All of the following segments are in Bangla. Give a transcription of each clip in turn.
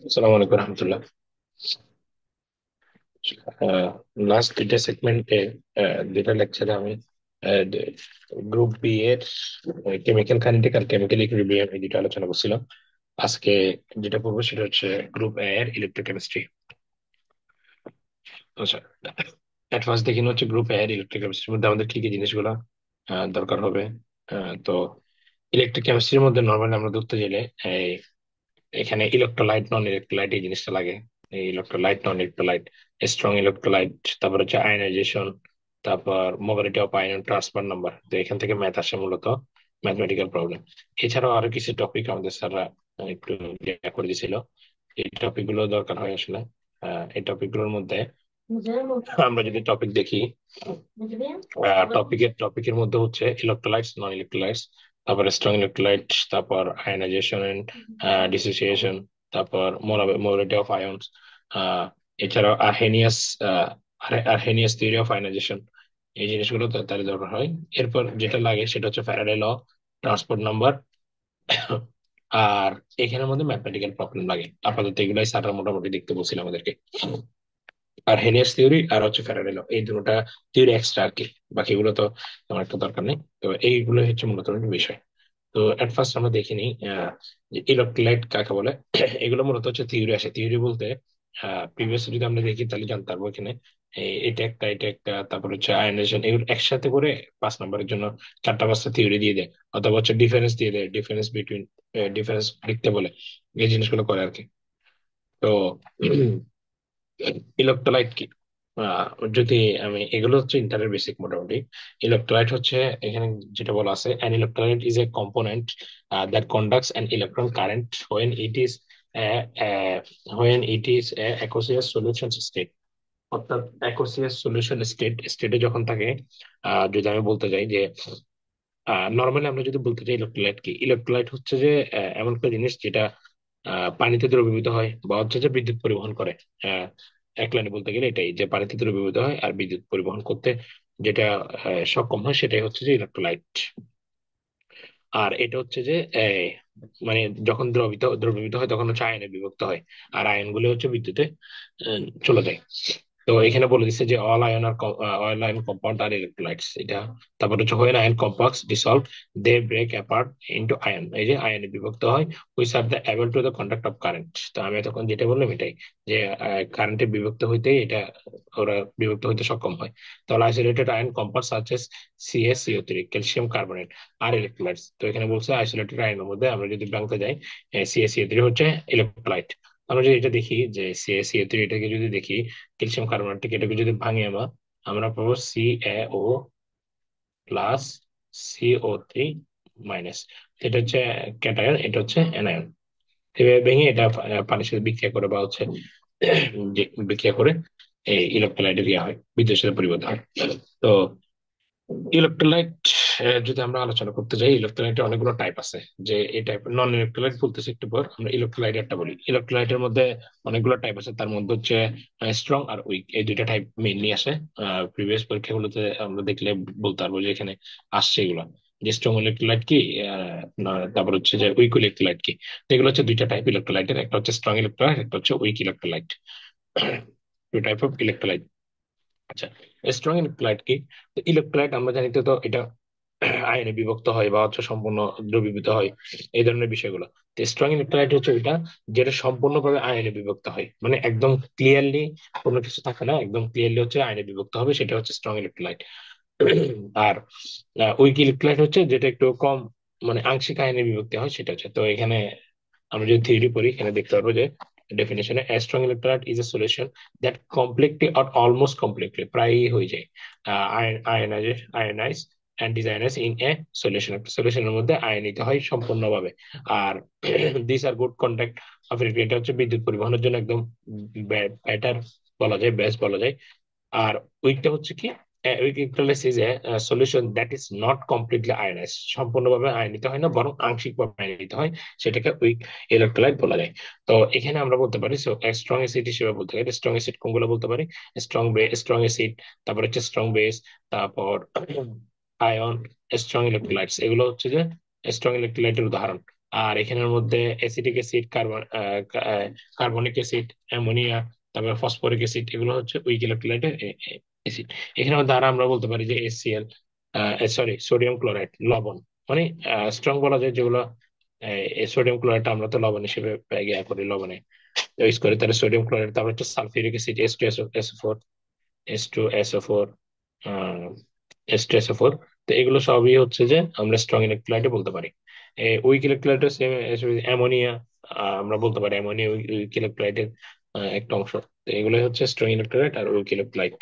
আসসালামু আলাইকুম রহমতুল্লাহ। লাস্ট দুইটা সেগমেন্টে দুইটা লেকচারে আমি গ্রুপ বি এর কেমিক্যাল কাইনেটিক আর কেমিক্যাল ইকুইলিব্রিয়াম এই দুটো আলোচনা করছিলাম। আজকে যেটা পড়বো সেটা হচ্ছে গ্রুপ এ এর ইলেকট্রোকেমিস্ট্রি। আচ্ছা, এট ফার্স্ট দেখি হচ্ছে গ্রুপ এ এর ইলেকট্রোকেমিস্ট্রির মধ্যে আমাদের কি কি জিনিসগুলো দরকার হবে। তো ইলেকট্রিক কেমিস্ট্রির মধ্যে নর্মালি আমরা ধরতে গেলে এখানে ইলেকট্রোলাইট নন ইলেকট্রোলাইট এই জিনিসটা লাগে। এই electrolyte non electrolyte, strong electrolyte, তারপর হচ্ছে আয়নাইজেশন, তারপর mobility of ion transfer number. তো এখান থেকে ম্যাথ আসে মূলত, ম্যাথমেটিক্যাল প্রবলেম। এছাড়াও আরো কিছু টপিক আমাদের স্যাররা একটু ইয়া করে দিয়েছিল। এই টপিক গুলো দরকার হয় আসলে। এই টপিক গুলোর মধ্যে আমরা যদি টপিক দেখি, টপিকের মধ্যে হচ্ছে ইলেকট্রোলাইটস নন ইলেকট্রোলাইটস, তারপর স্ট্রং ইলেকট্রোলাইট, তারপর আয়নাইজেশন এন্ড ডিসোসিয়েশন, তারপর মোলারিটি অফ আয়নস, এছাড়াও আর্হেনিয়াস থিওরি অফ আয়নাইজেশন। এই জিনিসগুলো তো তার দরকার হয়। এরপর যেটা লাগে সেটা হচ্ছে ফ্যারাডে ল, ট্রান্সপোর্ট নাম্বার। আর এখানের মধ্যে ম্যাথমেটিক্যাল প্রবলেম লাগে। আপাতত এগুলাই স্যাররা মোটামুটি দেখতে বলছিল আমাদেরকে। আর হেলিয়াস থিওরি আর হচ্ছে ফ্যারাডে ল, এই দুটোটা থিওরি এক্সট্রা আর কি। বাকিগুলো তো আমার একটা দরকার নেই। তো এইগুলো হচ্ছে মূলত বিষয়। তো এট ফার্স্ট আমরা দেখিনি যে ইলেকট্রোলাইট কাকে বলে। এগুলো মূলত হচ্ছে থিওরি আসে। থিওরি বলতে প্রিভিয়াস যদি আমরা দেখি তাহলে জানতে পারবো এখানে এটা একটা তারপর হচ্ছে আয়নাইজেশন, এগুলো একসাথে করে 5 নম্বরের জন্য 4টা 5টা থিওরি দিয়ে দেয়, অথবা হচ্ছে ডিফারেন্স দিয়ে দেয়, ডিফারেন্স বিটুইন, ডিফারেন্স লিখতে বলে। এই জিনিসগুলো করে আর কি। তো ইলেকট্রোলাইট কি, আহ, যদি আমি এগুলো হচ্ছে ইন্টারের বেসিক মোটামুটি। ইলেকট্রোলাইট হচ্ছে এখানে যেটা বলা আছে, an electrolyte is a component that conducts an electron current uh, uh, when it is a aqueous solution state। অর্থাৎ aqueous solution স্টেটে যখন থাকে, যদি আমি বলতে যাই যে নর্মালি আমরা যদি বলতে চাই ইলেকট্রোলাইট কি, ইলেকট্রোলাইট হচ্ছে যে এমন একটা জিনিস যেটা পানিতে দ্রবীভূত হয় বা হচ্ছে যে বিদ্যুৎ পরিবহন করে। আহ, এক লাইনে বলতে গেলে এটাই, যে পানিতে দ্রবীভূত হয় আর বিদ্যুৎ পরিবহন করতে যেটা সক্ষম হয় সেটাই হচ্ছে যে ইলেকট্রোলাইট। আর এটা হচ্ছে যে মানে যখন দ্রবীভূত হয় তখন হচ্ছে আয়নে বিভক্ত হয়, আর আয়ন গুলো হচ্ছে বিদ্যুতে চলে যায়। তো এখানে বলে দিচ্ছে যে all ion compound are electrolytes এটা। তারপর হচ্ছে when ion compounds dissolve, they break apart into ion, এই যে আয়নে বিভক্ত হয়, which are the able to the conduct of current. তো আমি তখন যেটা বললাম এটাই, যে কারেন্টে বিভক্ত হইতে এটা ওরা বিভক্ত হইতে সক্ষম হয়। তাহলে isolated ion compound such as CaCO3, calcium carbonate আর ইলেকট্রোলাইটস। তো এখানে বলছে আইসোলেটেড আয়নের মধ্যে আমরা যদি ভাঙতে যাই, CaCO3 হচ্ছে ইলেকট্রোলাইট। আমরা যদি এটা দেখি যে CaCO3 এটাকে যদি দেখি, ক্যালসিয়াম কার্বনেটকে এটাকে যদি ভাঙি আমরা পাবো CaO+ CO3 মাইনাস। এটা হচ্ছে ক্যাটায়ন, এটা হচ্ছে অ্যানায়ন। এভাবে ভেঙে এটা পানির সাথে বিক্রিয়া করে বা হচ্ছে যে বিক্রিয়া করে এই ইলেকট্রোলাইটে দেওয়া হয়, বিদ্যুতের সাথে পরিবর্তন হয়। তো ইলেকট্রোলাইট যদি আমরা আলোচনা করতে যাই, ইলেকট্রোলাইটের অনেকগুলো টাইপ আছে। যে এই টাইপ নন ইলেকট্রোলাইট বলতেছি একটু পর, আমরা ইলেকট্রোলাইট একটা বলি। ইলেকট্রোলাইটের মধ্যে অনেকগুলো টাইপ আছে, তার মধ্যে হচ্ছে স্ট্রং আর উইক, এই দুইটা টাইপ মেইনলি আসে। প্রিভিয়াস পরীক্ষাগুলোতে আমরা দেখলে বলতে পারবো যে এখানে আসছে এগুলো, যে স্ট্রং ইলেকট্রোলাইট কি, তারপর হচ্ছে যে উইক ইলেকট্রোলাইট কি। তো এগুলো হচ্ছে দুইটা টাইপ ইলেকট্রোলাইটের, একটা হচ্ছে স্ট্রং ইলেকট্রোলাইট, একটা হচ্ছে weak electrolyte. Two type of electrolyte. আচ্ছা, স্ট্রং ইলেকট্রোলাইট কি? তো ইলেকট্রোলাইট আমরা জানি তো, তো এটা আয়নে বিভক্ত হয় বা হচ্ছে সম্পূর্ণ দ্রবীভূত হয়, এই ধরনের বিষয়গুলো। তো স্ট্রং ইলেকট্রোলাইট হচ্ছে ওইটা যেটা সম্পূর্ণভাবে আয়নে বিভক্ত হয়, মানে একদম ক্লিয়ারলি কোনো কিছু থাকে না, একদম ক্লিয়ারলি হচ্ছে আয়নে বিভক্ত হবে, সেটা হচ্ছে স্ট্রং ইলেকট্রোলাইট। আর উইক ইলেকট্রোলাইট হচ্ছে যেটা একটু কম, মানে আংশিক আয়নে বিভক্তি হয়, সেটা হচ্ছে। তো এখানে আমরা যদি থিওরি পড়ি এখানে দেখতে পারবো যে ডেফিনেশনে a strong electrolyte is a solution that completely or almost completely, প্রায়ই হয়ে যায়, ionize and desionize in a solution, একটা সলিউশনের মধ্যে আয়নিত হয় সম্পূর্ণভাবে। আর this are good conduct of electric, এটা হচ্ছে বিদ্যুৎ পরিবহনের জন্য একদম বেটার বলা যায়, বেস্ট বলা যায়। আর উইকটা হচ্ছে কি, weak electrolysis is a solution that is not completely ionise, সম্পূর্ণভাবে আয়নিত হয় না, বরং আংশিকভাবে আয়নিত হয়, সেটাকে উইক ইলেকট্রোলাইট বলা যায়। তো এখানে আমরা বলতে পারি স্ট্রং অ্যাসিড হিসেবে বলতে গেলে স্ট্রং অ্যাসিড কোনগুলো বলতে পারি, স্ট্রং অ্যাসিড, তারপর হচ্ছে স্ট্রং বেস, তারপর আয়ন, স্ট্রং ইলেকট্রোলাইটস, এগুলো হচ্ছে যে স্ট্রং ইলেকট্রোলাইটের উদাহরণ। আর এখানের মধ্যে acetic acid, carbonic acid, ammonia, তারপরে ফসফরিক অ্যাসিড, এগুলো হচ্ছে উইক ইলেকট্রোলাইটের অ্যাসিড। এখানে দ্বারা আমরা বলতে পারি যে এসিএল, সরি সোডিয়াম ক্লোরাইড, লবণ। মানে স্ট্রং বলা যায় যেগুলো, সোডিয়াম ক্লোরাইড আমরা তো লবণ হিসেবে ইয়া করি, লবণে ইউজ করি, তাহলে সোডিয়াম ক্লোরাইড। তারপর হচ্ছে sulphuric acid, H2SO4, H2SO4, H2SO4। তো এগুলো সবই হচ্ছে যে আমরা স্ট্রং ইলেকট্রোলাইটে বলতে পারি। উইক ইলেকট্রোলাইট সেম, অ্যামোনিয়া, আমরা বলতে পারি অ্যামোনিয়া উইক ইলেকট্রোলাইটের একটা অংশ। তো এগুলো হচ্ছে স্ট্রং ইলেকট্রোলাইট আর উইক ইলেকট্রোলাইট।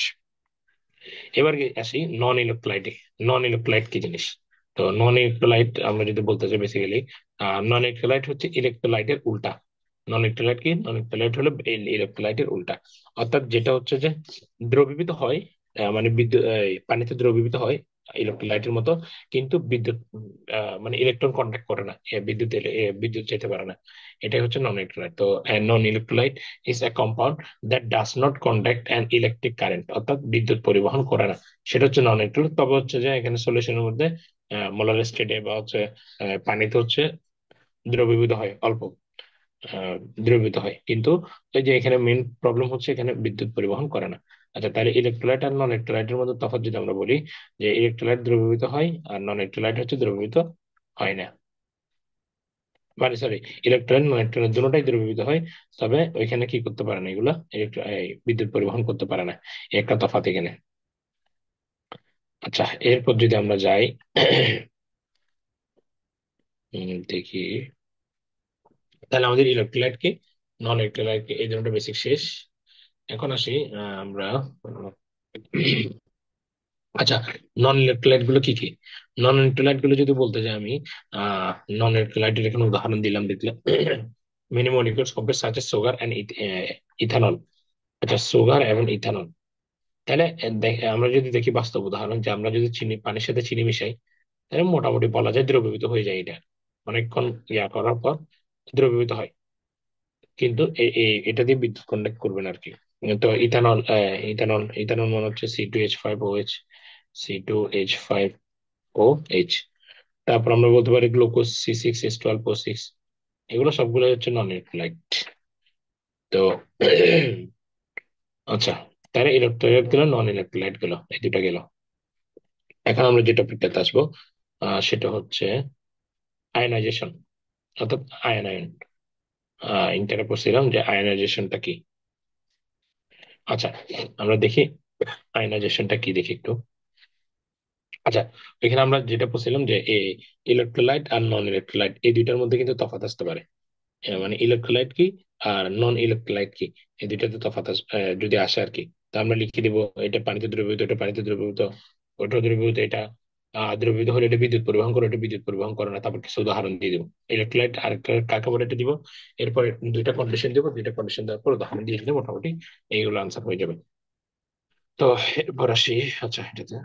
এবার আসি নন ইলেকট্রোলাইটে। নন ইলেকট্রোলাইট কি জিনিস? তো নন ইলেকট্রোলাইট আমরা যদি বলতে চাই, বেসিক্যালি নন ইলেকট্রোলাইট হচ্ছে ইলেকট্রোলাইটের উল্টা। নন ইলেকট্রোলাইট কি? নন ইলেকট্রোলাইট হলো ইলেকট্রোলাইটের উল্টা। অর্থাৎ যেটা হচ্ছে যে দ্রবীভূত হয়, মানে বিদ্যুৎ, পানিতে দ্রবীভূত হয় ইলেকট্রোলাইটের মতো, কিন্তু বিদ্যুৎ, মানে ইলেকট্রন কন্ট্যাক্ট করে না, বিদ্যুৎ যেতে পারে না। এটাই হচ্ছে নন ইলেকট্রোলাইট। তো non electrolyte is a compound that does not conduct an electric current, অর্থাৎ বিদ্যুৎ পরিবহন করে না। সেটা হচ্ছে নন ইলেকট্রোলাইট। তবে হচ্ছে যে এখানে সলিউশনের মধ্যে মোলার স্টেটে বা হচ্ছে পানিতে হচ্ছে দ্রবীভূত হয় অল্প, আহ, দ্রবীভূত হয়, কিন্তু এই যে এখানে মেইন প্রবলেম হচ্ছে এখানে বিদ্যুৎ পরিবহন করে না। আচ্ছা, তাহলে ইলেকট্রোলাইট আর নন ইলেকট্রোলাইটের মধ্যে তফাৎ যদি আমরা বলি, যে ইলেকট্রোলাইট দ্রবীভূত হয় আর নন ইলেকট্রোলাইট হচ্ছে দ্রবীভূত হয় না। মানে সরি, ইলেকট্রন নন ইলেকট্রন দুটোটাই দ্রবীভূত হয়, তবে ওইখানে কি করতে পারে না, এগুলা বিদ্যুৎ পরিবহন করতে পারে না। এই একটা তফাৎ এখানে। আচ্ছা, এরপর যদি আমরা যাই, দেখি, তাহলে আমাদের ইলেকট্রোলাইট কি, নন ইলেকট্রোলাইট কি, এই দুটো বেসিক শেষ। এখন আসি আমরা, আচ্ছা, নন ইলেকট্রোলাইট গুলো কি কি? নন ইলেকট্রোলাইট গুলো যদি বলতে যাই আমি, নন ইলেকট্রোলাইটের এখানে উদাহরণ দিলাম, দেখলে many molecules compare such as sugar and ethanol. আচ্ছা, সুগার এবং ইথানল। তাহলে আমরা যদি দেখি বাস্তব উদাহরণ, যে আমরা যদি চিনি, পানির সাথে চিনি মিশাই, তাহলে মোটামুটি বলা যায় দ্রবীভূত হয়ে যায় এটা, অনেকক্ষণ ইয়া করার পর দ্রবীভূত হয়। কিন্তু এটা দিয়ে বিদ্যুৎ কন্ডাক্ট করবে না আর কি। তো ইথানল, ইথানল মানে হচ্ছে C2H5OH, C2H5OH। তারপর আমরা বলতে পারি গ্লুকোজ, C6H12O6। এগুলো সবগুলো হচ্ছে নন ইলেকট্রোলাইট। তো আচ্ছা, তাহলে ইলেকট্রোলাইট গেল, নন ইলেকট্রোলাইট গেল, এই দুটা গেল। এখন আমরা যে টপিকটাতে আসবো, সেটা হচ্ছে আয়নাইজেশন, অর্থাৎ আয়নায়ন। ইন্টারে পড়ছিলাম যে আয়নাইজেশনটা কি। আচ্ছা, আমরা দেখি আয়নাইজেশনটা কি, দেখি একটু। আচ্ছা, এখানে আমরা যেটা বলছিলাম যে ইলেকট্রোলাইট আর নন ইলেকট্রোলাইট এই দুইটার মধ্যে কিন্তু তফাৎ আসতে পারে। মানে ইলেকট্রোলাইট কি আর নন ইলেকট্রোলাইট কি, এই দুইটাতে তফাৎ যদি আসে আর কি। তো আমরা লিখে দিব, এটা পানিতে দ্রবীভূত, এটা পানিতে দ্রবীভূত, ওটা দ্রবীভূত, এটা দ্রবীভূত হলে এটা বিদ্যুৎ পরিবহন করে, এটা বিদ্যুৎ পরিবহন করে না। তারপর কিছু উদাহরণ দিয়ে দিব, ইলেকট্রোলাইট আর কাকে বলে এটা দিব। এরপর দুইটা কন্ডিশন দিব, দুইটা কন্ডিশন দেওয়ার পর উদাহরণ দিয়ে দিলে মোটামুটি এইগুলো আনসার হয়ে যাবে। তো এরপর আসি, আচ্ছা এটাতে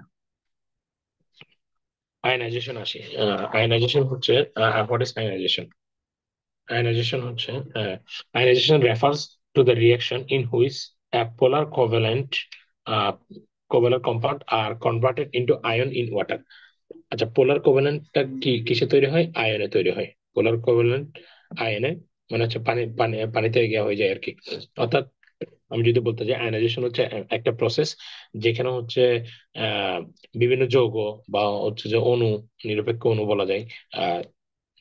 আয়নাইজেশন আসি। আয়নাইজেশন হচ্ছে, হোয়াট ইজ আয়নাইজেশন? Ionization হচ্ছে, ionization refers to the reaction in which a polar compound are converted into ion in water. আচ্ছা, পোলার কোভ্যালেন্টটা কি কিসে তৈরি হয়? আয়নে তৈরি হয়। পোলার কোভ্যালেন্ট আয়নে, মানে হচ্ছে পানিতে গিয়া হয়ে যায় আর কি। অর্থাৎ আমি যদি বলতে চাই, আয়নাইজেশন হচ্ছে একটা প্রসেস যেখানে হচ্ছে আহ বিভিন্ন যৌগ বা হচ্ছে যে অণু, নিরপেক্ষ অণু বলা যায়,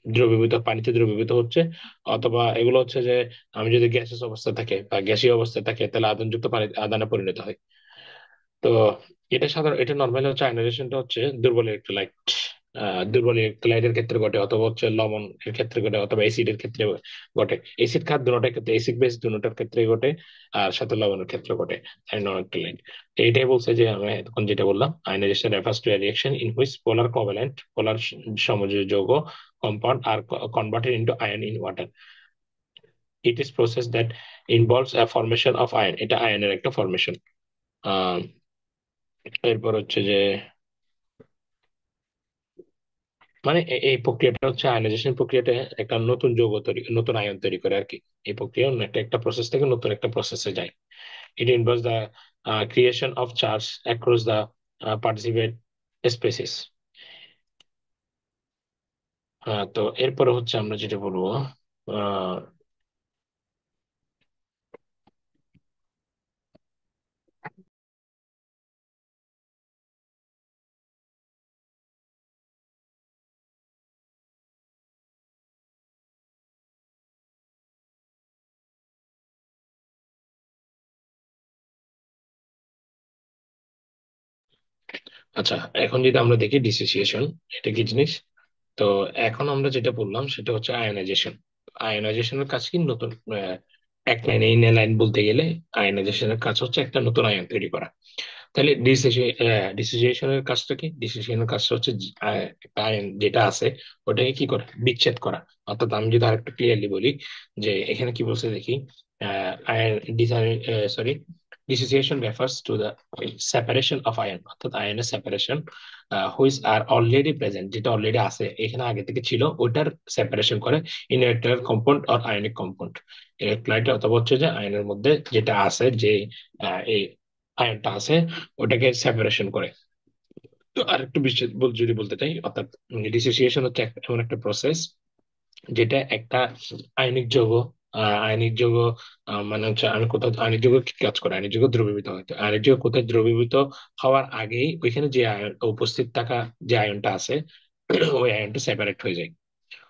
দ্রবীভূত, পানিতে দ্রবীভূত হচ্ছে। অথবা এগুলো হচ্ছে যে আমি যদি গ্যাসেস অবস্থা থাকে বা গ্যাসীয় অবস্থায় থাকে, তাহলে আদনযুক্ত পানি আদানে পরিণত হয়। তো এটা নর্মালি হচ্ছে আয়নাইজেশনটা হচ্ছে দুর্বল ইলেকট্রোলাইট, দুর্বল ইলেকট্রোলাইটের ক্ষেত্রে ঘটে, অথবা হচ্ছে লবণ এর ক্ষেত্রে ঘটে, অথবা অ্যাসিডের ক্ষেত্রে ঘটে। অ্যাসিড খাত দুটোটার ক্ষেত্রে, অ্যাসিড বেস দুটোটার ক্ষেত্রে ঘটে, আর সাথে লবণের ক্ষেত্রে ঘটে নন ইলেকট্রোলাইট। তো এটাই বলছে যে আমি এখন যেটা বললাম, ionisation refers to reaction in which polar covalent, polar সমযোজী যৌগ compound are converted into ion in water. It is process that involves a formation of ion, এটা আয়নের একটা ফরমেশন। এরপর হচ্ছে যে, মানে এই প্রক্রিয়াটা হচ্ছে আয়নাইজেশন প্রক্রিয়াটা একটা নতুন যৌগ তৈরি, নতুন আয়ন তৈরি করে আর কি। এই প্রক্রিয়া অন্য একটা প্রসেস থেকে নতুন একটা প্রসেসে যায়। ইট involves the creation of charge across the participate species. তো এরপরে হচ্ছে আমরা যেটা বলবো, আহ, আচ্ছা, এখন যদি আমরা দেখি ডিসোসিয়েশন এটা কি জিনিস। তো এখন আমরা যেটা বললাম সেটা হচ্ছে আয়নাইজেশন। আয়নাইজেশনের কাজ কি, নতুন এক লাইনে ইন লাইন বলতে গেলে আয়নাইজেশনের কাজ হচ্ছে একটা নতুন আয়ন তৈরি করা। তাহলে ডিসোসিয়েশনের কাজটা কি? ডিসোসিয়েশনের কাজটা হচ্ছে একটা আয়ন যেটা আছে ওটাকে কি করে, বিচ্ছেদ করা। অর্থাৎ আমি যদি আরেকটু ক্লিয়ারলি বলি, যে এখানে কি বলছে দেখি, ion sorry, dissociation refers to the separation of ion, অর্থাৎ আয়নের separation which are already present, যেটা অলরেডি আছে এখানে আগে থেকে ছিল ওটার সেপারেশন করে in electric compound or ionic compound. Electrolyte অথবা হচ্ছে যে আয়নের মধ্যে যেটা আছে, যে এই আয়নটা আছে ওটাকে সেপারেশন করে। তো আরেকটু বিশেষ যদি বলতে চাই, অর্থাৎ ডিসোসিয়েশন হচ্ছে এমন একটা প্রসেস যেটা একটা আয়নিক যৌগ, আয়নিক যৌগ মানে হচ্ছে আমি কোথাও আয়নিক যৌগ কি কাজ করে, আয়নিক যৌগ দ্রবীভূত হয়, তো আয়নিক যৌগ কোথায় দ্রবীভূত হওয়ার আগেই ওইখানে যে আয়ন উপস্থিত থাকা, যে আয়নটা আছে ওই আয়নটা সেপারেট হয়ে যায়।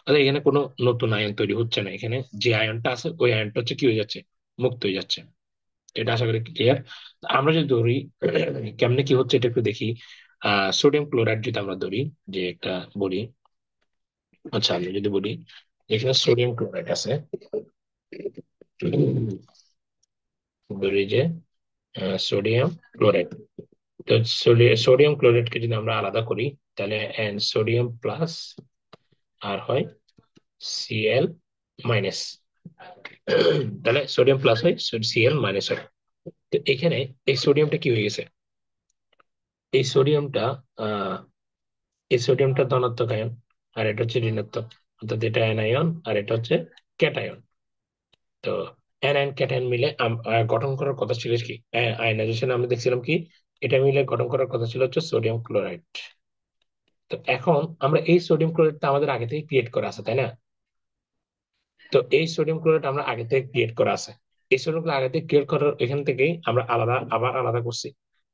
অর্থাৎ এখানে কোনো নতুন আয়ন তৈরি হচ্ছে না, এখানে যে আয়নটা আছে ওই আয়নটা হচ্ছে কি হয়ে যাচ্ছে, মুক্ত হয়ে যাচ্ছে। এটা আশা করি ক্লিয়ার। আমরা যদি ধরি কেমনে কি হচ্ছে এটা একটু দেখি। সোডিয়াম ক্লোরাইড যদি আমরা ধরি, যে একটা বলি, আচ্ছা আমি যদি বলি এখানে সোডিয়াম ক্লোরাইড আছে, ধরি যে সোডিয়াম ক্লোরাইড। তো সোডিয়াম ক্লোরাইডকে যদি আমরা আলাদা করি, তাহলে সোডিয়াম প্লাস আর হয় সিএল মাইনাস। তাহলে সোডিয়াম প্লাস হয়, সিএল মাইনাস হয়। তো এখানে এই সোডিয়ামটা কি হয়ে গেছে, এই সোডিয়ামটা আহ এই সোডিয়ামটা ধনাত্মক আয়ন, আর এটা হচ্ছে ঋণাত্মক, অর্থাৎ এটা অ্যানায়ন আর এটা হচ্ছে ক্যাটায়ন। তো অ্যানায়ন ক্যাটায়ন মিলে গঠন করার কথা ছিল কি, আয়নাইজেশন আমরা দেখছিলাম কি, এটা মিলে গঠন করার কথা ছিল হচ্ছে সোডিয়াম ক্লোরাইড। তো এখন আমরা এই সোডিয়াম ক্লোরাইডটা আমাদের আগে থেকে ক্রিয়েট করা আছে, তাই না? তো এই সোডিয়াম ক্লোরাইড আমরা আগে থেকে ক্রিয়েট করা আছে, এই সোডিয়াম ক্লোরাইড আগে থেকে ক্রিয়েট করার এখান থেকেই আমরা আলাদা আবার আলাদা করছি,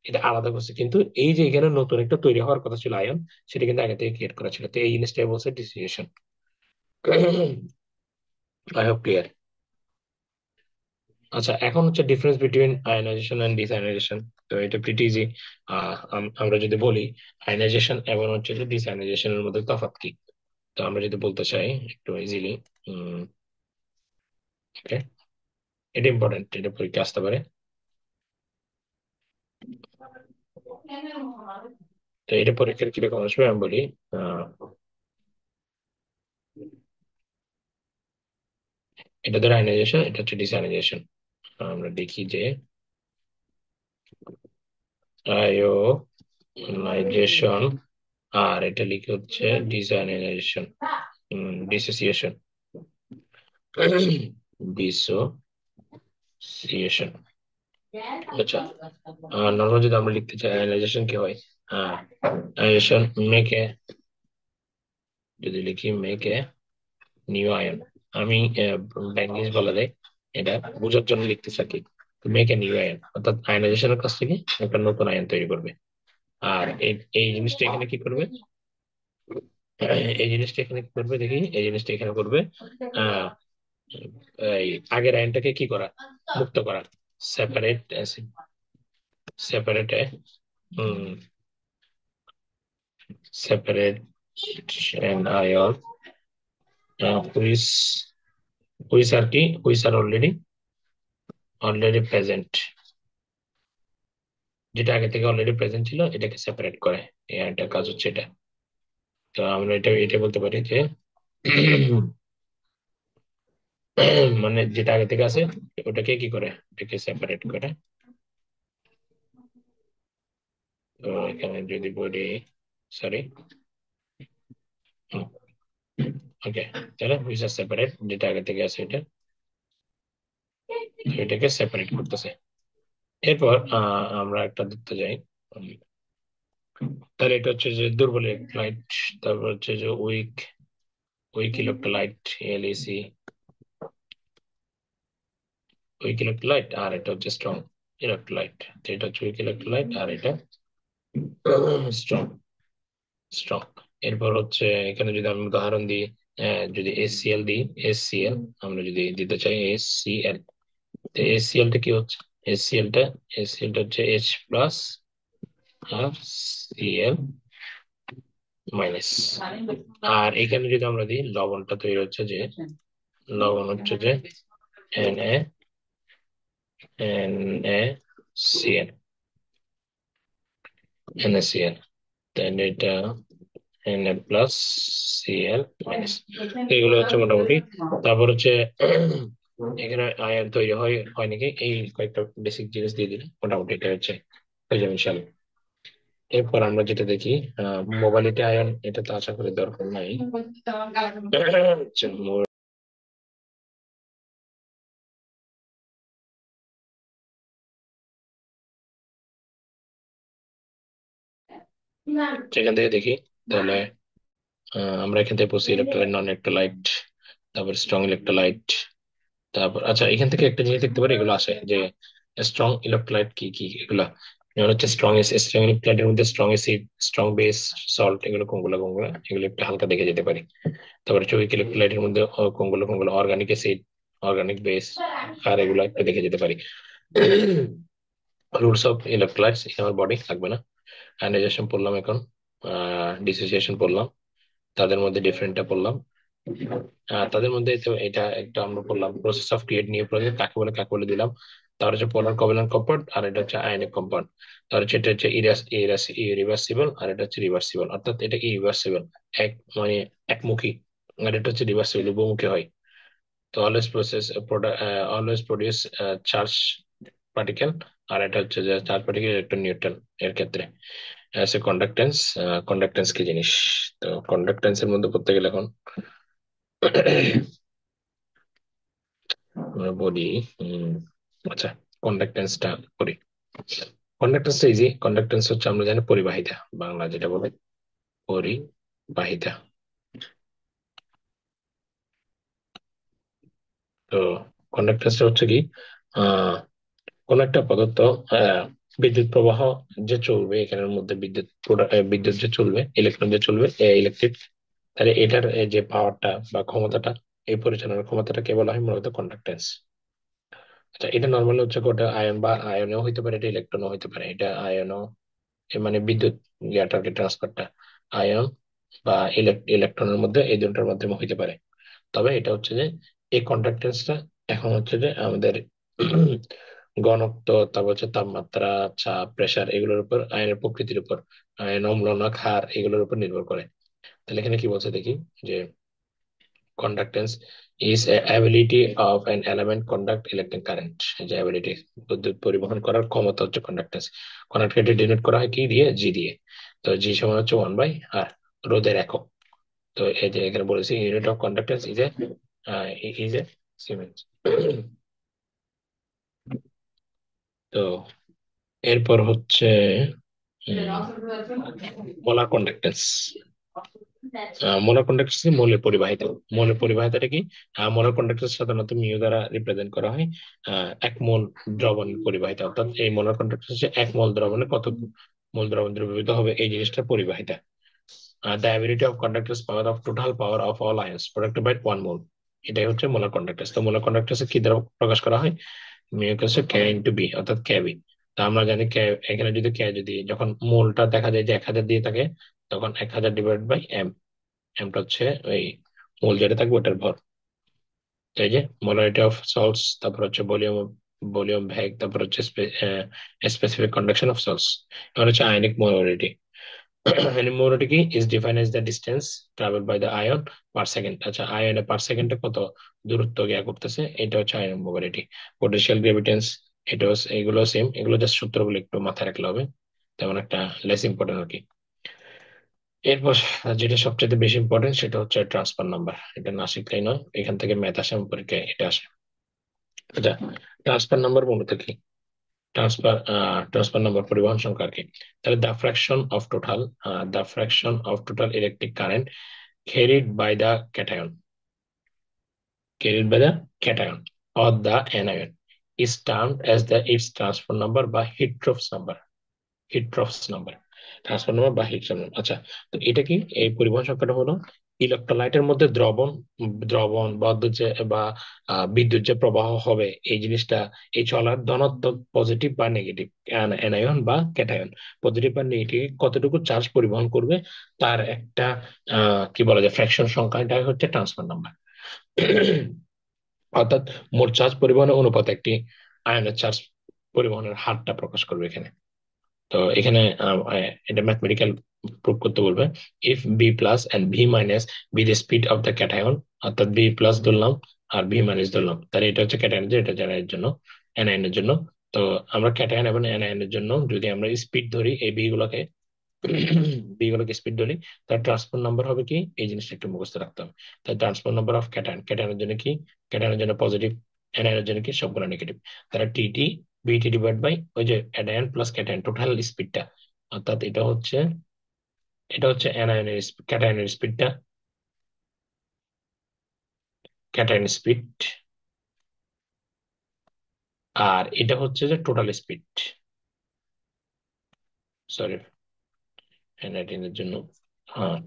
এটা আলাদা করছি। কিন্তু এই যে এখানে নতুন একটা তৈরি হওয়ার কথা ছিল আয়ন, সেটা কিন্তু আগে থেকে ক্রিয়েট করা ছিল। তো এই জিনিসটাই বলছে ডিসোসিয়েশন। I hope clear. আচ্ছা, এখন হচ্ছে ডিফারেন্স বিটুইন আয়নাইজেশন এন্ড ডিসাইনাইজেশন। তো এটা প্রিটি ইজি। আমরা যদি বলি আয়নাইজেশন এবং হচ্ছে যে ডিসাইনাইজেশনের মধ্যে তফাৎ কি, তো আমরা যদি বলতে চাই একটু ইজিলি, ওকে, এটা ইম্পর্টেন্ট, এটা পরীক্ষা আসতে পারে। তো এটা পরীক্ষার কিরকম আসবে আমি বলি। আহ, এটা ধরো আয়নাইজেশন, এটা হচ্ছে ডিসাইনাইজেশন। আমরা দেখি যে আয়োনাইজেশন, আর এটা লিখে হচ্ছে ডিসাইনাইজেশন, ডিসোসিয়েশন, ডিসোসিয়েশন। আচ্ছা, নর্মাল যদি আমরা লিখতে চাই আয়নাইজেশন কি হয়, হ্যাঁ, আয়নাইজেশন মেকে, যদি লিখি মেকে নিউ আয়ন, আমি ব্যাঙ্গিস বলা যায়, এটা বোঝার জন্য লিখতে থাকি। মেকে নিউ আয়ন অর্থাৎ আয়নাইজেশনের কাছ থেকে একটা নতুন আয়ন তৈরি করবে। আর এই এই জিনিসটা এখানে কি করবে, এই জিনিসটা এখানে কি করবে দেখি, এই জিনিসটা এখানে করবে আহ এই আগের আয়নটাকে কি করা, মুক্ত করা, separate, separate, separate an ion which are কি, which are already present, যেটা আগে থেকে অলরেডি প্রেজেন্ট ছিল এটাকে সেপারেট করে। এই একটা কাজ হচ্ছে এটা। তো আমরা এটা এটা বলতে পারি যে মানে যেটা আগে থেকে আছে ওটাকে কি করে, এটাকে সেপারেট করে। তো এখানে যদি বলি, সরি, ওকে, তাহলে হুইচ আর সেপারেট, যেটা আগে থেকে আছে এটা, এটাকে সেপারেট করতেছে। এরপর আমরা একটা দেখতে যাই। তাহলে এটা হচ্ছে যে দুর্বল ইলেকট্রোলাইট, তারপর হচ্ছে যে উইক উইক ইলেকট্রোলাইট, এলইসি, উইক ইলেকট্রোলাইট, আর এটা হচ্ছে স্ট্রং ইলেকট্রোলাইট। এটা হচ্ছে উইক ইলেকট্রোলাইট আর এটা স্ট্রং স্ট্রং। এরপর হচ্ছে এখানে যদি আমি উদাহরণ দিই, যদি এসসিএল দিই, এসসিএল আমরা যদি দিতে চাই এসসিএল, তো এসসিএল টা কি হচ্ছে, এসসিএল টা এসসিএল টা হচ্ছে এইচ প্লাস আর সিএল মাইনাস। আর এখানে যদি আমরা দিই লবণটা তৈরি হচ্ছে যে, লবণ হচ্ছে যে N A N A CL, N A CL, তাহলে এটা N A plus CL minus. এগুলো হচ্ছে মোটামুটি। তারপর হচ্ছে এখানে আয়ন তৈরি হয় হয় নাকি, এই কয়েকটা বেসিক জিনিস দিয়ে দিলে মোটামুটি এটা হচ্ছে হয়ে যাবে ইনশাল্লাহ। এরপর আমরা যেটা দেখি, মোবাইলিটি আয়ন, এটা তো আশা করি দরকার নাই। আচ্ছা, সেখান থেকে দেখি তাহলে, আমরা এখান থেকে পড়ছি ইলেকট্রোলাইট, নন ইলেকট্রোলাইট, তারপর স্ট্রং ইলেকট্রোলাইট। তারপর আচ্ছা, এখান থেকে একটা জিনিস দেখতে পারি, এগুলো আসে যে স্ট্রং ইলেকট্রোলাইট কি কি এগুলা, যেমন হচ্ছে স্ট্রং ইলেকট্রোলাইটের মধ্যে strong acid, strong base, salt, এগুলো কোনগুলো কোনগুলো, এগুলো একটু হালকা দেখে যেতে পারি। তারপর হচ্ছে উইক ইলেকট্রোলাইটের মধ্যে কোনগুলো কোনগুলো, অর্গানিক অ্যাসিড, অর্গানিক বেস, আর এগুলো একটু দেখে যেতে পারি। Rules of electrolytes in our body লাগবে না। আয়নাইজেশন পড়লাম এখন, ডিসোসিয়েশন পড়লাম, তাদের মধ্যে ডিফারেন্টটা পড়লাম। তাদের মধ্যে তো এটা একটা আমরা বললাম process of create new project কাকে বলে দিলাম। তার হচ্ছে পোলার কোভ্যালেন্ট কম্পাউন্ড, আর এটা হচ্ছে আয়নিক কম্পাউন্ড। তার হচ্ছে এটা হচ্ছে ইরিভার্সিবল, আর এটা হচ্ছে রিভার্সিবল, অর্থাৎ এটা ইরিভার্সিবল এক মানে একমুখী, আর এটা হচ্ছে রিভার্সিবল বহুমুখী হয়। তো অলওয়েজ প্রডিউস চার্জ পার্টিকেল, আর এটা হচ্ছে যে চার্জ পার্টিকেল ইলেকট্রন নিউট্রন এর ক্ষেত্রে। কন্ডাক্টেন্স, কন্ডাক্টেন্স কি জিনিস, তো কন্ডাক্টেন্স এর মধ্যে পড়তে গেলে এখন আমরা বলি, আচ্ছা, কন্ডাক্টেন্সটা করি। কন্ডাক্টেন্সটা ইজি, কন্ডাক্টেন্স হচ্ছে আমরা জানি পরিবাহিতা, বাংলা যেটা বলে পরিবাহিতা। তো কন্ডাক্টেন্সটা হচ্ছে কি, আহ কোন একটা পদার্থ, আহ বিদ্যুৎ প্রবাহ যে চলবে এখানের মধ্যে, বিদ্যুৎ যে চলবে, ইলেকট্রন যে চলবে, ইলেকট্রিক, তাহলে এটার এই যে পাওয়ারটা বা ক্ষমতাটা, এই পরিচালনার ক্ষমতাটাকে বলা হয় মূলত কন্ডাক্টেন্স। আচ্ছা, এটা নর্মালি হচ্ছে গোটা আয়ন বা আয়নও হইতে পারে, এটা ইলেকট্রনও হইতে পারে, এটা আয়নও মানে বিদ্যুৎ ইয়াটাকে ট্রান্সফারটা আয়ন বা ইলেকট্রনের মধ্যে, এই দুটোর মাধ্যমে হইতে পারে। তবে এটা হচ্ছে যে এই কন্ডাক্টেন্সটা এখন হচ্ছে যে আমাদের ঘনত্ব, তারপর হচ্ছে তাপমাত্রা, চাপ, প্রেসার, এগুলোর উপর, আয়নের প্রকৃতির উপর, আয়ন অম্লনক হার, এগুলোর উপর নির্ভর করে। তাহলে এখানে কি বলছে দেখি, যে conductance is a ability of an element conduct electric current, যে ability বিদ্যুৎ পরিবহন করার ক্ষমতা হচ্ছে কন্ডাক্টেন্স। কন্ডাক্টরকে ডিনোট করা হয় কি দিয়ে, জি দিয়ে। তো জি সমান হচ্ছে 1/r, রোধের একক। তো এই যে এখানে বলেছি unit of conductance is a siemens. তো এরপর হচ্ছে মোলার কন্ডাক্টেন্স। মোলার কন্ডাক্টেন্স মৌলের পরিবাহিতা। মৌলের পরিবাহিতাটা কি, মোলার কন্ডাক্টেন্স সাধারণত মিউ দ্বারা রিপ্রেজেন্ট করা হয়। এক মোল দ্রবণ পরিবাহিতা, অর্থাৎ এই মোলার কন্ডাক্টেন্স হচ্ছে এক মোল দ্রবণে কত মোল দ্রবণ দ্রবীভূত হবে, এই জিনিসটা পরিবাহিতা। The ability of conductors power of total power of all ions produced by one mole, এটাই হচ্ছে মোলার কন্ডাক্টেন্স। তো মোলার কন্ডাক্টেন্স কি দ্বারা প্রকাশ করা হয়, মিউ হচ্ছে কে ইন্টু বি, অর্থাৎ কেবি। তা আমরা জানি কে, এখানে যদি কে যদি যখন মোলটা দেখা যায় যে 1000 দিয়ে থাকে, তখন 1000 ডিভাইড বাই এম, এমটা হচ্ছে ওই মূল যেটা থাকবে ওটার ভর। তাই যে মোলারিটি অফ সল্টস, তারপর হচ্ছে ভলিউম, ভলিউম ভ্যাগ, তারপর হচ্ছে স্পেসিফিক কন্ডাকশন অফ সল্টস। এবার হচ্ছে আয়নিক মোলারিটি। আয়নিক মোলারিটি কি is defined as the distance travel by the ion per second. আচ্ছা, আয়নে পার সেকেন্ডে কত দূরত্ব গিয়া করতেছে, এটা হচ্ছে আয়নিক মোলারিটি। পোটেনশিয়াল গ্রেভিটেন্স, এটাও এগুলো সেম, এগুলো জাস্ট সূত্রগুলো একটু মাথায় রাখলে হবে, তেমন একটা লেস ইম্পর্টেন্ট আর কি। এরপর যেটা সবচেয়ে বেশি ইম্পর্টেন্ট সেটা হচ্ছে ট্রান্সফার নাম্বার, এটা না শিখলেই নয়, এখান থেকে ম্যাথ আসে পরীক্ষায় এটা আসে। আচ্ছা, ট্রান্সফার নাম্বার মূলত কি, ট্রান্সফার নাম্বার পরিবহন সংখ্যা আর কি। তাহলে the fraction of total electric current carried by the cation, carried by the cation or the anion is termed as the its transport number বা Hittorf's number. Hittorf's number, transfer number বা হিট্রফ নাম্বার। আচ্ছা, তো এটা কি, এই পরিবহন সংখ্যাটা হলো ইলেকট্রোলাইটের মধ্যে দ্রবণ দ্রবণ বা যে বা বিদ্যুৎ যে প্রবাহ হবে এই জিনিসটা, এই চলার ধনাত্মক পজিটিভ বা নেগেটিভ অ্যানায়ন বা ক্যাটায়ন, পজিটিভ বা নেগেটিভ কতটুকু চার্জ পরিবহন করবে তার একটা কি বলা যায় ফ্র্যাকশন সংখ্যা, এটা হচ্ছে ট্রান্সফার নাম্বার। অর্থাৎ মোট চার্জ পরিবহনের অনুপাতে একটি আয়নের চার্জ পরিবহনের হারটা প্রকাশ করবে এখানে। তো এখানে এটা ম্যাথমেটিক্যাল প্রুভ করতে বলবে। If b plus and v minus b the speed of the cation, অর্থাৎ বি প্লাস ধরলাম আর ভি মাইনাস ধরলাম, তাহলে এটা হচ্ছে ক্যাটায়ন, এটা জ্যানাইনের জন্য, অ্যানায়নের জন্য। তো আমরা ক্যাটায়ন এবং অ্যানায়নের জন্য যদি আমরা স্পিড ধরি এই বি গুলোকে, বি গুলোকে স্পিড ধরি, তার ট্রান্সফার নাম্বার হবে কি, এই জিনিসটা একটু মুখস্থ রাখতে হবে। তার ট্রান্সফার নাম্বার অফ ক্যাটায়ন, ক্যাটায়নের জন্য কি, ক্যাটায়নের জন্য পজিটিভ, অ্যানায়নের জন্য কি সবগুলো নেগেটিভ, তারা টি বিটি ডিভাইড বাই ওই যে অ্যানায়ন প্লাস ক্যাটায়ন টোটাল স্পিডটা, অর্থাৎ এটা হচ্ছে অ্যানায়নের ক্যাটায়নের স্পিডটা, ক্যাটায়ন স্পিড, আর এটা হচ্ছে যে টোটাল স্পিড, সরি অ্যানায়নের জন্য, হ্যাঁ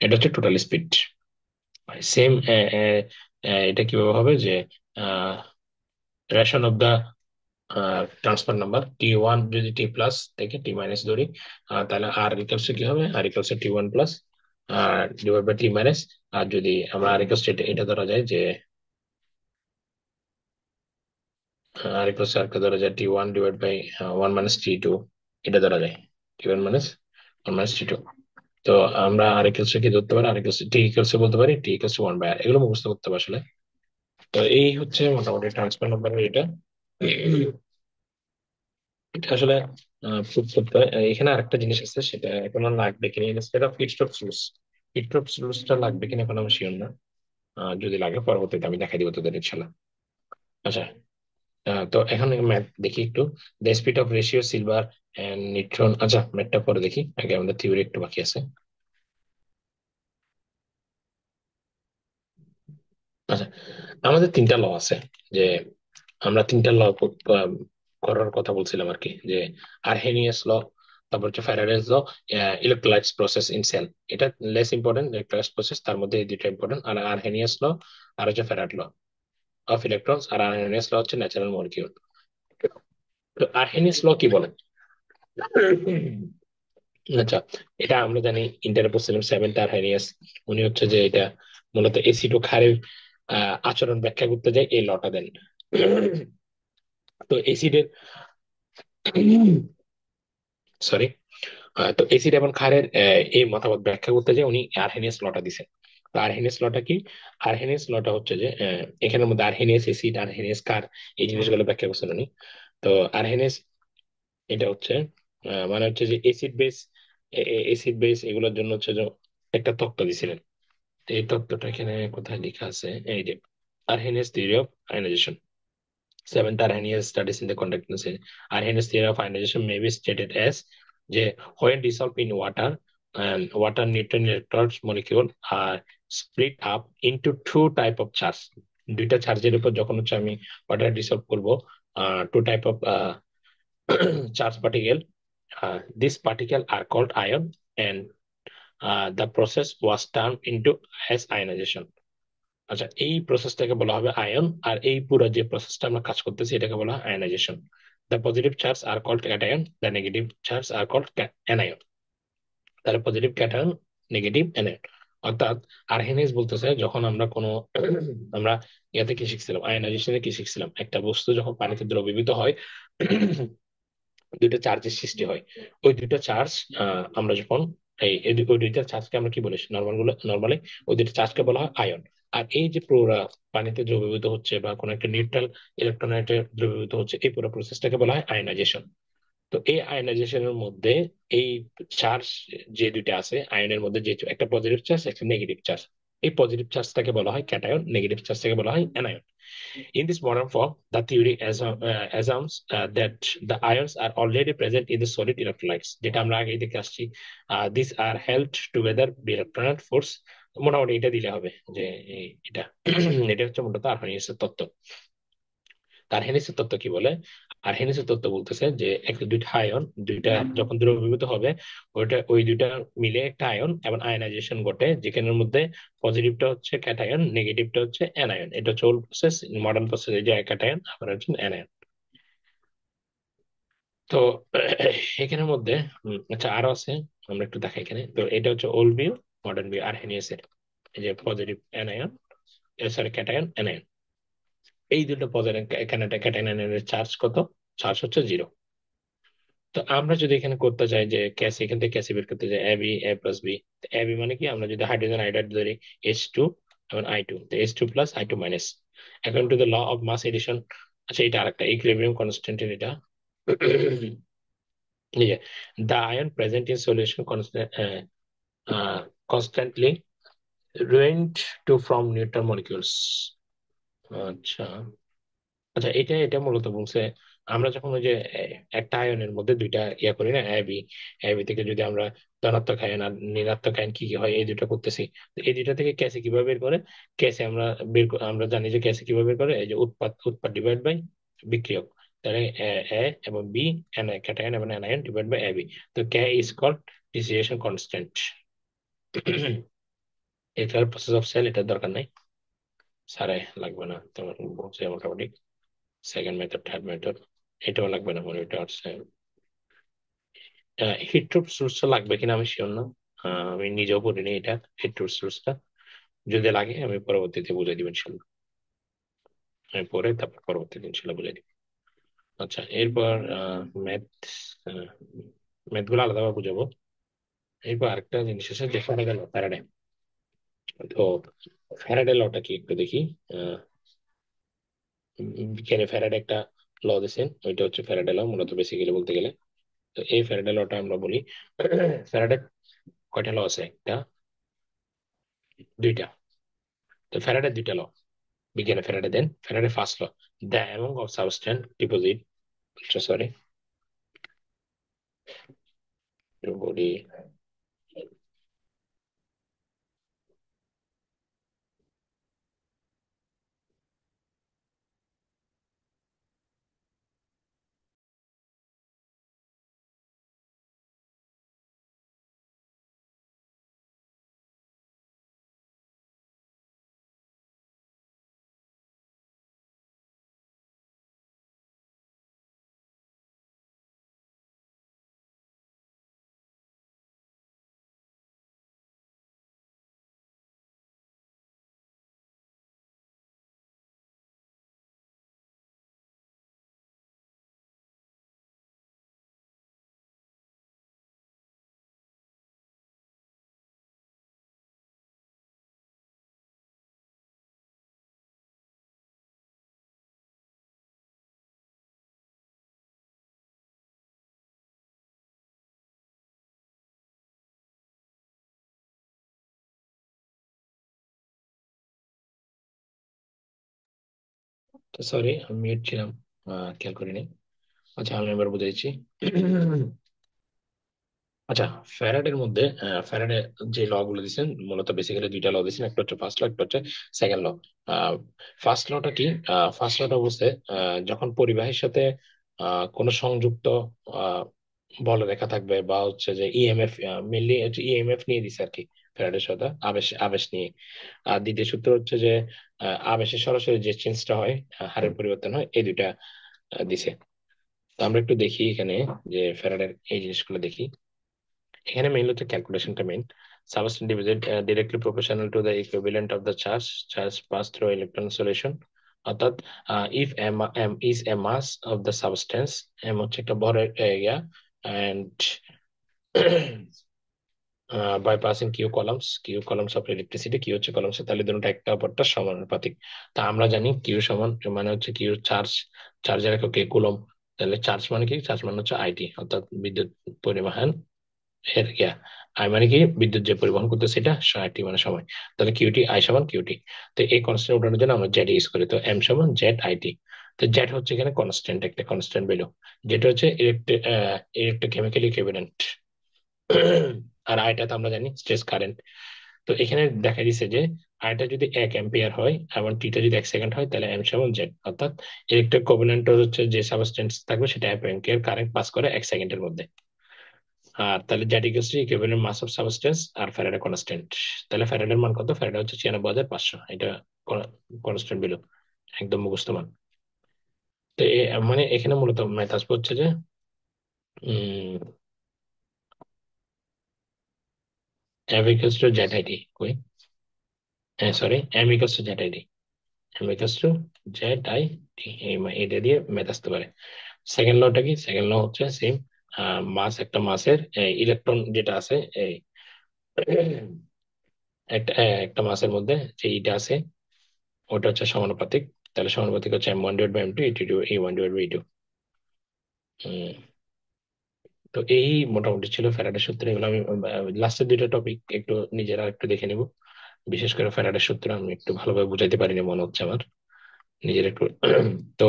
এটা হচ্ছে টোটাল স্পিড। সেম এটা কিভাবে হবে যে ration of the transfer number টি1 যদি টি প্লাস থেকে টি মাইনাস ধরি, তাহলে আর ইকুয়ালস কি হবে, আর ইকুয়ালস টি1 plus divide by t minus. আর যদি আমরা আর ইকুয়ালস এটা ধরা যায় যে আর ইকুয়ালস আর ধরা যায় টি1 ডিভাইড বাই 1 মাইনাস টি2, এটা ধরা যায় টি1 মাইনাস 1 মাইনাস টি2। তো আমরা আর ইকুয়ালস কি ধরতে পারি, আর ইকুয়ালস টি ইকুয়ালস বলতে পারি টি ইকুয়ালস 1/r, এগুলো মুখস্থ করতে হবে আসলে। তো এই হচ্ছে মোটামুটি ট্রান্সফার নাম্বারের এটা। এটা আসলে প্রুভ করতে হয়। এখানে আরেকটা জিনিস আছে, সেটা এখন আর লাগবে কিনা, সেটা হিটস্ট্রোকস রুলস, হিটস্ট্রোকস রুলসটা লাগবে কিনা এখন আমি শিওর না। যদি লাগে পরবর্তীতে আমি দেখাই দিব তোদের ইনশাল্লাহ। আচ্ছা, তো এখন ম্যাথ দেখি একটু। The speed of ratio silver and neutron, আচ্ছা ম্যাথটা পরে দেখি, আগে আমাদের থিওরি একটু বাকি আছে। আচ্ছা, আমাদের তিনটা ল আছে, যে আমরা তিনটা ল করার কথা বলছিলাম আর কি, যে আরহেনিয়াস ল, তারপর হচ্ছে Faraday's law, electrolytes process in cell. এটা লেস ইম্পর্টেন্ট, ইলেকট্রোলাইটস প্রসেস তার মধ্যে এই দুইটা ইম্পর্টেন্ট, আর আরহেনিয়াস ল আর হচ্ছে ফ্যারাড ল অফ ইলেকট্রনস, আর আরহেনিয়াস ল হচ্ছে ন্যাচারাল মলিকিউল। তো আরহেনিয়াস ল কি বলে? আচ্ছা, এটা আমরা জানি, ইন্টারে পড়ছিলাম সেভেন্থ আরহেনিয়াস, উনি হচ্ছে যে এটা মূলত এসিড ও ক্ষারের আচরণ ব্যাখ্যা করতে যায় এই লটা দেন। তো এসিডের, সরি, তো এসিড এবং ক্ষারের এই মতামত ব্যাখ্যা করতে যে উনি আরহেনিয়াস লটা দিছেন। তো আরহেনিয়াস লটা কি? আরহেনিয়াস লটা হচ্ছে যে এখানের মধ্যে আরহেনিয়াস এসিড, আরহেনিয়াস ক্ষার, এই জিনিসগুলো ব্যাখ্যা করছেন উনি। তো আরহেনিয়াস এটা হচ্ছে মানে হচ্ছে যে এসিড বেস এগুলোর জন্য হচ্ছে যে একটা তত্ত্ব দিছিলেন। তো এই তত্ত্বটা এখানে কোথায় লেখা আছে, এই যে Arrhenius theory of ionisation. Seventh Arrhenius studies in the conductance. Arrhenius theory of ionization may be stated as যে when dissolved in water and water neutron electrodes molecule are split up into two type of charge, দুইটা চার্জের উপর যখন হচ্ছে আমি ওয়াটার ডিসলভ করব, two type of charge particle, this particle are called ion, and the process was termed into as ionization. আচ্ছা, এই প্রসেসটাকে বলা হবে আয়ন, আর এই পুরো যে প্রসেসটা আমরা কাজ করতেছি এটাকে বলা হয় ionization. The positive charge are called cation, the negative charge are called anion. তাহলে পজিটিভ ক্যাটায়ন, নেগেটিভ অ্যানায়ন। অর্থাৎ আরহেনিয়াস বলতেছে যখন আমরা কোনো আমরা ইয়াতে কি শিখছিলাম, আয়নাইজেশনে কি শিখছিলাম, একটা বস্তু যখন পানিতে দ্রবীভূত হয় দুইটা চার্জের সৃষ্টি হয়। ওই দুইটা চার্জ আমরা যখন ওই দুইটা চার্জকে আমরা কি বলি, নর্মালি ওই দুইটা চার্জকে বলা হয় আয়ন। আর এই যে পুরো পানিতে দ্রবীভূত হচ্ছে বা কোনো একটা নিউট্রাল ইলেকট্রোনাইটে দ্রবীভূত হচ্ছে, এই পুরো প্রসেসটাকে বলা হয় আয়নাইজেশন। তো এই আয়নাইজেশনের মধ্যে এই চার্জ যে দুইটা আছে আয়নের মধ্যে, যে একটা পজিটিভ চার্জ একটা নেগেটিভ চার্জ, এই পজিটিভ চার্জটাকে বলা হয় ক্যাটায়ন, নেগেটিভ চার্জটাকে বলা হয় anion. In this modern form, the theory assumes that the ions are already present in the solid electrolytes, যেটা আমরা আগেই দেখে আসছি। These are held together by electron force, মোটামুটি এটা দিলে হবে যে এটা এটা হচ্ছে মূলত আরহেনিয়াসের তত্ত্ব। আরহেনিয়াসের তত্ত্ব কি বলে? আরহেনিয়াসের তত্ত্ব বলতেছে যে একটা দুইটা আয়ন, দুইটা যখন দ্রবীভূত হবে, ওই দুইটা মিলে একটা আয়ন এবং আয়নাইজেশন ঘটে, যেখানের মধ্যে পজিটিভটা হচ্ছে ক্যাটায়ন, নেগেটিভটা হচ্ছে অ্যানায়ন। এটা হচ্ছে ওল্ড প্রসেস। মডার্ন প্রসেস এই যে ক্যাটায়ন আবার হচ্ছে অ্যানায়ন। তো এখানের মধ্যে আচ্ছা আরো আছে, আমরা একটু দেখাই এখানে। তো এটা হচ্ছে ওল্ড ভিউ, মডার্ন ভিউ আরহেনিয়াসের। এই যে positive anion, sorry cation anion, এই দুটো পজিটিভ ক্যাটায়ন অ্যানায়নের চার্জ কত? চার্জ হচ্ছে 0। তো আমরা যদি এখানে করতে চাই যে ক্যাসি, এখান থেকে ক্যাসি বের করতে চাই, এবি এ প্লাস বি। এবি মানে কি, আমরা যদি হাইড্রোজেন আইডাইড ধরি, H2 এবং I2, তো H2 plus I2 minus, according to the law of mass addition. আচ্ছা এটা আরেকটা ইকুইলিব্রিয়াম কনস্ট্যান্ট এটা। এই যে the ion present in solution constantly ruined to from neutral molecules। আচ্ছা, আচ্ছা এটা এটা মূলত বলছে, আমরা যখন ওই যে একটা আয়নের মধ্যে দুইটা ইয়া করি না, এবি, এবি থেকে যদি আমরা ধনাত্মক আয়ন আর ঋণাত্মক আয়ন কি কি হয় এই দুটো করতেছি, তো এই দুটো থেকে ক্যাসে কিভাবে বের করে? ক্যাসে আমরা আমরা জানি যে ক্যাসে কিভাবে বের করে, এই যে উৎপাদ, উৎপাদ ডিভাইড বাই বিক্রিয়ক। তাহলে এ এ এবং বি, এন ক্যাটায়ন এবং অ্যানায়ন ডিভাইড বাই এবি। তো কে ইজ কল্ড ডিসিয়েশন কনস্ট্যান্ট। এটার প্রসেস অফ সেল, এটার দরকার নাই, সারে লাগবে না তোমার বলছে মোটামুটি। সেকেন্ড মেথড, থার্ড মেথড, এটাও লাগবে না মনে হয়, এটা হচ্ছে হিটপ্রুফ সোর্সটা লাগবে কিনা আমি শিওর না। আমি নিজেও পড়িনি এটা, হিটপ্রুফ সোর্সটা। যদি লাগে আমি পরবর্তীতে বুঝাই দিবেন ইনশাল্লাহ। আমি পরে তারপর পরবর্তীতে ইনশাল্লাহ বুঝাই দিব। আচ্ছা এরপর ম্যাথ, ম্যাথ গুলো আলাদাভাবে বুঝাবো। এরপর আরেকটা জিনিস আছে যে ফ্যারাডে ল, ফ্যারাডে। তো ফ্যারাডে লটা কি একটু দেখি। আহ বিজ্ঞানে ফ্যারাডে একটা ল দিয়েছেন, ওইটা হচ্ছে ফ্যারাডে ল মূলত বেসিক্যালি বলতে গেলে। তো এই ফ্যারাডে লটা আমরা বলি, ফ্যারাডে কয়টা ল আছে? একটা, দুইটা। তো ফ্যারাডে দুইটা ল, বিজ্ঞানে ফ্যারাডে দেন Faraday first law, the among of substance deposit, sorry body. তো সরি আমি মিউট ছিলাম, খেয়াল করিনি। আচ্ছা আমি এবার বুঝাইছি। আচ্ছা ফ্যারাডের মধ্যে, ফ্যারাডে যে ল গুলো দিচ্ছেন মূলত বেসিক্যালি দুইটা ল দিচ্ছেন, একটা হচ্ছে ফার্স্ট ল, একটা হচ্ছে সেকেন্ড ল। ফার্স্ট লটা কি? ফার্স্ট লটা বলছে যখন পরিবাহীর সাথে কোনো সংযুক্ত আহ, বলরেখা থাকবে বা হচ্ছে যে ইএমএফ, মেনলি হচ্ছে ইএমএফ নিয়ে দিছে আর কি, ফ্যারাডের সাথে আবেশ, আবেশ নিয়ে। আর দ্বিতীয় সূত্র হচ্ছে যে আবেশের সরাসরি যে চেঞ্জটা হয়, হারের পরিবর্তন হয়, এই দুইটা দিছে। তো আমরা একটু দেখি এখানে যে ফ্যারাডের এই জিনিসগুলো দেখি। এখানে মেইন হচ্ছে ক্যালকুলেশনটা মেইন। সাবস্টেন্স ডিভিজেড directly proportional to the equivalent of the charge, charge pass through electron solution. অর্থাৎ if m m is a mass of the substance, m হচ্ছে একটা ভরের yeah, and by passing q coulombs, q coulombs of electricity, q হচ্ছে কলামস, তাহলে দুটোটা একটা অপরটা সমানুপাতিক। তা আমরা জানি কিউ সমান মানে হচ্ছে কিউ চার্জ, চার্জের একক কে কুলম। তাহলে চার্জ মানে কি? চার্জ মানে হচ্ছে আইটি, অর্থাৎ বিদ্যুৎ পরিবহন এর ইয়া। আই মানে কি? বিদ্যুৎ যে পরিবহন করতে সেটা, টি মানে সময়। তাহলে কিউটি, আই সমান কিউটি। তো এই কনস্ট্যান্ট উঠানোর জন্য আমরা জেড ইউজ করি, তো এম সমান জেড আইটি। তো জেড হচ্ছে এখানে কনস্ট্যান্ট, একটা কনস্ট্যান্ট ভ্যালু, যেটা হচ্ছে ইলেকট্রোকেমিক্যাল ইকুইভ্যালেন্ট। আর আইটা তো আমরা জানি স্ট্রেস কারেন্ট। তো এখানে দেখা দিছে যে আইটা যদি 1 অ্যাম্পিয়ার হয় এবং টিটা যদি 1 সেকেন্ড হয়, তাহলে এম সমান জেড, অর্থাৎ ইলেকট্রিক কোভ্যালেন্ট হচ্ছে যে সাবস্টেন্স থাকবে সেটা 1 অ্যাম্পিয়ার কারেন্ট পাস করে 1 সেকেন্ডের মধ্যে। আর তাহলে Z equals to equivalent mass of substance আর ফ্যারাডে কনস্ট্যান্ট। তাহলে ফ্যারাডের মান কত? ফ্যারাডে হচ্ছে 96,500, এটা কনস্ট্যান্ট বিলো, একদম মুখস্থ মান। তো মানে এখানে মূলত ম্যাথ আসবে হচ্ছে যে F equals to z i d কই, sorry, m equals to z i d, m equals to z i d, এটা দিয়ে ম্যাথ আসতে পারে। সেকেন্ড লটা কি? সেকেন্ড ল হচ্ছে সেম, মাস, একটা মাসের ইলেকট্রন যেটা আছে এই একটা মাসের মধ্যে যে ইটা আছে ওটা হচ্ছে সমানুপাতিক। তাহলে সমানুপাতিক হচ্ছে m1/m2 e2 a1/a2। তো এই মোটামুটি ছিল ফ্যারাডের সূত্র। এগুলো আমি লাস্টের দুইটা টপিক একটু নিজেরা একটু দেখে নিব। বিশেষ করে ফ্যারাডের সূত্র আমি একটু ভালোভাবে বুঝাইতে পারিনি মনে হচ্ছে আমার নিজের একটু। তো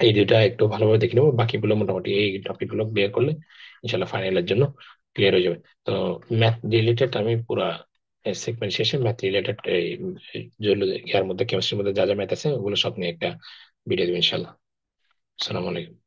এই দুইটা একটু ভালোভাবে দেখে নেবো, বাকিগুলো মোটামুটি এই টপিক গুলো ক্লিয়ার করলে ইনশাল্লাহ ফাইনালের জন্য ক্লিয়ার হয়ে যাবে। তো ম্যাথ রিলেটেড আমি পুরা সেগমেন্ট শেষে ম্যাথ রিলেটেড এই ইয়ার মধ্যে, কেমিস্ট্রির মধ্যে যা যা ম্যাথ আছে ওগুলো সব নিয়ে একটা ভিডিও দেবো ইনশাল্লাহ। আসসালামু আলাইকুম।